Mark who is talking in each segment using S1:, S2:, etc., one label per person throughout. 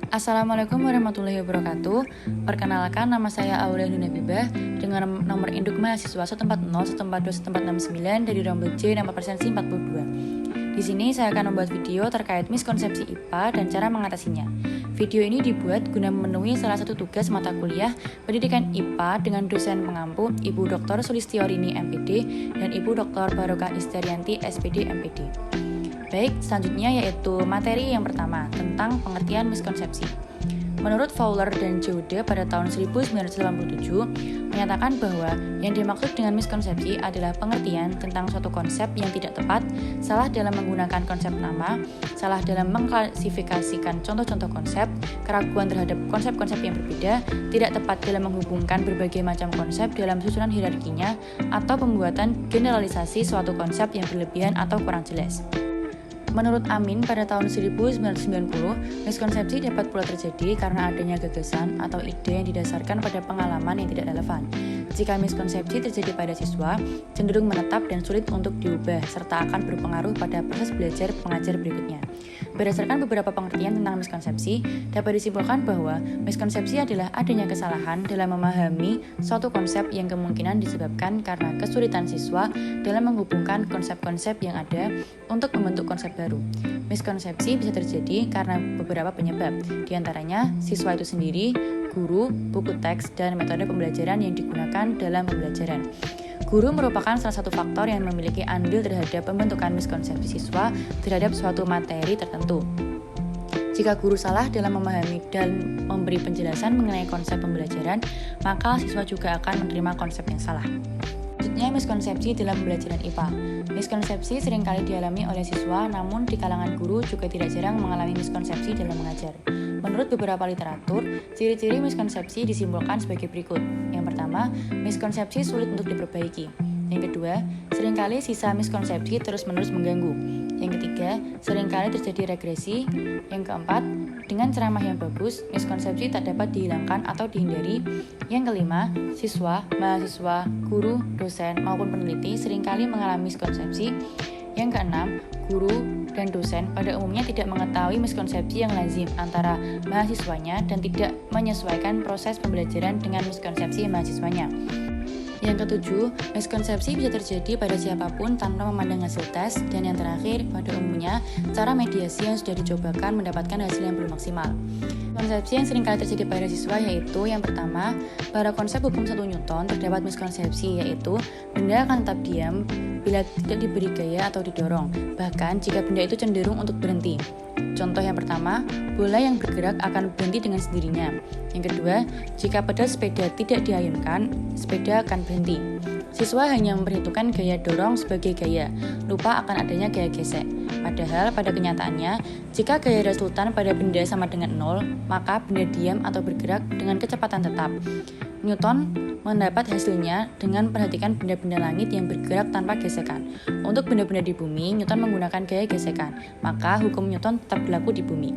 S1: Assalamualaikum warahmatullahi wabarakatuh. Perkenalkan, nama saya Aulia Dunabibah dengan nomor induk mahasiswa 140142149 dari rombel C nomor persensi 42. Di sini saya akan membuat video terkait miskonsepsi IPA dan cara mengatasinya. Video ini dibuat guna memenuhi salah satu tugas mata kuliah Pendidikan IPA dengan dosen pengampu Ibu Dr. Sulistiorini MPD dan Ibu Dr. Barokah Isterianti SPD MPD. Baik, selanjutnya yaitu materi yang pertama tentang pengertian miskonsepsi. Menurut Fowler dan Jaude pada tahun 1987 menyatakan bahwa yang dimaksud dengan miskonsepsi adalah pengertian tentang suatu konsep yang tidak tepat, salah dalam menggunakan konsep nama, salah dalam mengklasifikasikan contoh-contoh konsep, keraguan terhadap konsep-konsep yang berbeda, tidak tepat dalam menghubungkan berbagai macam konsep dalam susunan hierarkinya, atau pembuatan generalisasi suatu konsep yang berlebihan atau kurang jelas. Menurut Amin pada tahun 1990, miskonsepsi dapat pula terjadi karena adanya gagasan atau ide yang didasarkan pada pengalaman yang tidak relevan. Jika miskonsepsi terjadi pada siswa, cenderung menetap dan sulit untuk diubah, serta akan berpengaruh pada proses belajar pengajar berikutnya. Berdasarkan beberapa pengertian tentang miskonsepsi, dapat disimpulkan bahwa miskonsepsi adalah adanya kesalahan dalam memahami suatu konsep yang kemungkinan disebabkan karena kesulitan siswa dalam menghubungkan konsep-konsep yang ada untuk membentuk konsep baru. Miskonsepsi bisa terjadi karena beberapa penyebab, diantaranya siswa itu sendiri, guru, buku teks, dan metode pembelajaran yang digunakan dalam pembelajaran. Guru merupakan salah satu faktor yang memiliki andil terhadap pembentukan miskonsepsi siswa terhadap suatu materi tertentu. Jika guru salah dalam memahami dan memberi penjelasan mengenai konsep pembelajaran, maka siswa juga akan menerima konsep yang salah. Selanjutnya, miskonsepsi dalam pembelajaran IPA. Miskonsepsi seringkali dialami oleh siswa, namun di kalangan guru juga tidak jarang mengalami miskonsepsi dalam mengajar. Menurut beberapa literatur, ciri-ciri miskonsepsi disimpulkan sebagai berikut. Yang pertama, miskonsepsi sulit untuk diperbaiki. Yang kedua, seringkali sisa miskonsepsi terus-menerus mengganggu. Yang ketiga, seringkali terjadi regresi. Yang keempat, dengan ceramah yang bagus, miskonsepsi tak dapat dihilangkan atau dihindari. Yang kelima, siswa, mahasiswa, guru, dosen, maupun peneliti seringkali mengalami miskonsepsi. Yang keenam, guru dan dosen pada umumnya tidak mengetahui miskonsepsi yang lazim antara mahasiswanya dan tidak menyesuaikan proses pembelajaran dengan miskonsepsi mahasiswanya. Yang ketujuh, miskonsepsi bisa terjadi pada siapapun tanpa memandang hasil tes. Dan yang terakhir, pada umumnya, cara mediasi yang sudah dicobakan mendapatkan hasil yang belum maksimal. Konsepsi yang seringkali terjadi pada siswa yaitu yang pertama, pada konsep hukum 1 Newton terdapat miskonsepsi yaitu benda akan tetap diam bila tidak diberi gaya atau didorong, bahkan jika benda itu cenderung untuk berhenti. Contoh yang pertama, bola yang bergerak akan berhenti dengan sendirinya. Yang kedua, jika pedal sepeda tidak diayunkan, sepeda akan berhenti. Siswa hanya memperhitungkan gaya dorong sebagai gaya, lupa akan adanya gaya gesek. Padahal pada kenyataannya, jika gaya resultan pada benda sama dengan 0, maka benda diam atau bergerak dengan kecepatan tetap. Newton mendapat hasilnya dengan perhatikan benda-benda langit yang bergerak tanpa gesekan. Untuk benda-benda di bumi, Newton menggunakan gaya gesekan, maka hukum Newton tetap berlaku di bumi.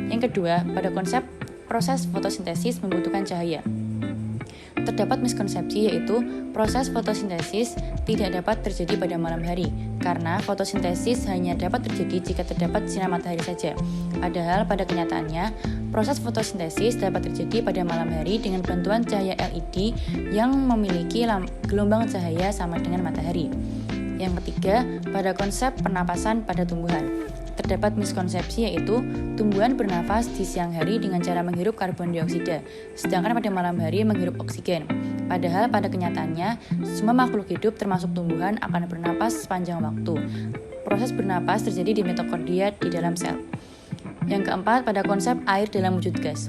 S1: Yang kedua, pada konsep proses fotosintesis membutuhkan cahaya. Terdapat miskonsepsi yaitu proses fotosintesis tidak dapat terjadi pada malam hari karena fotosintesis hanya dapat terjadi jika terdapat sinar matahari saja. Padahal pada kenyataannya proses fotosintesis dapat terjadi pada malam hari dengan bantuan cahaya LED yang memiliki gelombang cahaya sama dengan matahari. Yang ketiga, pada konsep pernapasan pada tumbuhan. Terdapat miskonsepsi yaitu tumbuhan bernafas di siang hari dengan cara menghirup karbon dioksida, sedangkan pada malam hari menghirup oksigen. Padahal pada kenyataannya, semua makhluk hidup termasuk tumbuhan akan bernapas sepanjang waktu. Proses bernapas terjadi di mitokondria di dalam sel. Yang keempat, pada konsep air dalam wujud gas.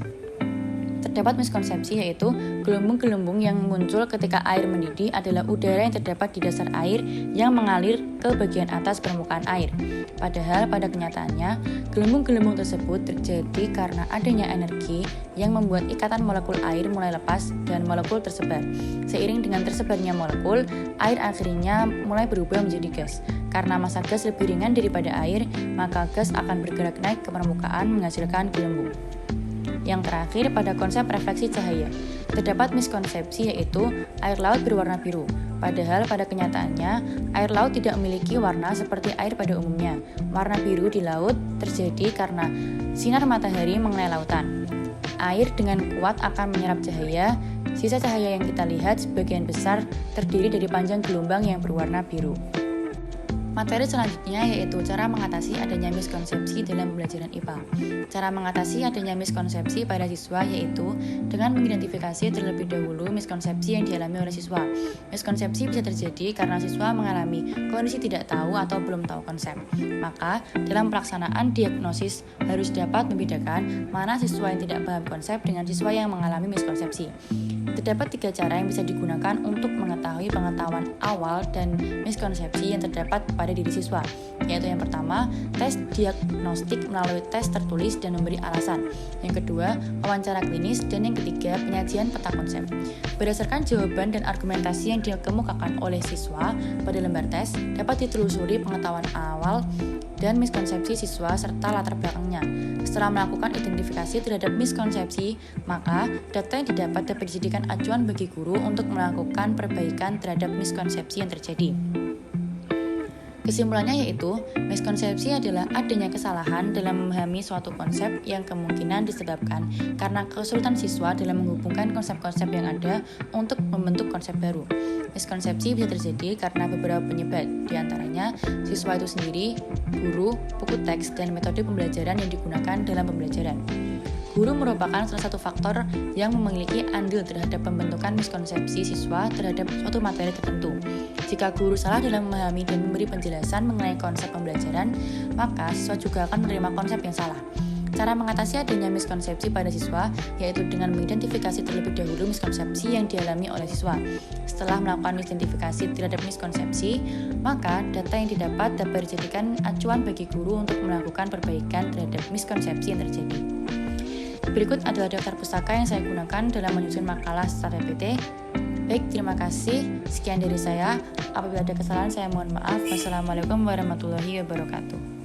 S1: Terdapat miskonsepsi yaitu gelembung-gelembung yang muncul ketika air mendidih adalah udara yang terdapat di dasar air yang mengalir ke bagian atas permukaan air. Padahal pada kenyataannya, gelembung-gelembung tersebut terjadi karena adanya energi yang membuat ikatan molekul air mulai lepas dan molekul tersebar. Seiring dengan tersebarnya molekul, air akhirnya mulai berubah menjadi gas. Karena massa gas lebih ringan daripada air, maka gas akan bergerak naik ke permukaan menghasilkan gelembung. Yang terakhir, pada konsep refleksi cahaya. Terdapat miskonsepsi yaitu air laut berwarna biru. Padahal pada kenyataannya, air laut tidak memiliki warna seperti air pada umumnya. Warna biru di laut terjadi karena sinar matahari mengenai lautan. Air dengan kuat akan menyerap cahaya. Sisa cahaya yang kita lihat sebagian besar terdiri dari panjang gelombang yang berwarna biru. Materi selanjutnya yaitu cara mengatasi adanya miskonsepsi dalam pembelajaran IPA. Cara mengatasi adanya miskonsepsi pada siswa yaitu dengan mengidentifikasi terlebih dahulu miskonsepsi yang dialami oleh siswa. Miskonsepsi bisa terjadi karena siswa mengalami kondisi tidak tahu atau belum tahu konsep. Maka, dalam pelaksanaan diagnosis harus dapat membedakan mana siswa yang tidak paham konsep dengan siswa yang mengalami miskonsepsi. Terdapat 3 cara yang bisa digunakan untuk mengetahui pengetahuan awal dan miskonsepsi yang terdapat pada diri siswa, yaitu yang pertama, tes diagnostik melalui tes tertulis dan memberi alasan. Yang kedua, wawancara klinis, dan yang ketiga, penyajian peta konsep. Berdasarkan jawaban dan argumentasi yang dikemukakan oleh siswa pada lembar tes, dapat ditelusuri pengetahuan awal dan miskonsepsi siswa serta latar belakangnya. Setelah melakukan identifikasi terhadap miskonsepsi, maka data yang didapat dapat dijadikan acuan bagi guru untuk melakukan perbaikan terhadap miskonsepsi yang terjadi. Kesimpulannya yaitu, miskonsepsi adalah adanya kesalahan dalam memahami suatu konsep yang kemungkinan disebabkan karena kesulitan siswa dalam menghubungkan konsep-konsep yang ada untuk membentuk konsep baru. Miskonsepsi bisa terjadi karena beberapa penyebab, diantaranya siswa itu sendiri, guru, buku teks, dan metode pembelajaran yang digunakan dalam pembelajaran. Guru merupakan salah satu faktor yang memiliki andil terhadap pembentukan miskonsepsi siswa terhadap suatu materi tertentu. Jika guru salah dalam memahami dan memberi penjelasan mengenai konsep pembelajaran, maka siswa juga akan menerima konsep yang salah. Cara mengatasi adanya miskonsepsi pada siswa yaitu dengan mengidentifikasi terlebih dahulu miskonsepsi yang dialami oleh siswa. Setelah melakukan identifikasi terhadap miskonsepsi, maka data yang didapat dapat dijadikan acuan bagi guru untuk melakukan perbaikan terhadap miskonsepsi yang terjadi. Berikut adalah daftar pustaka yang saya gunakan dalam menyusun makalah start PPT. Baik, terima kasih. Sekian dari saya. Apabila ada kesalahan, saya mohon maaf. Wassalamualaikum warahmatullahi wabarakatuh.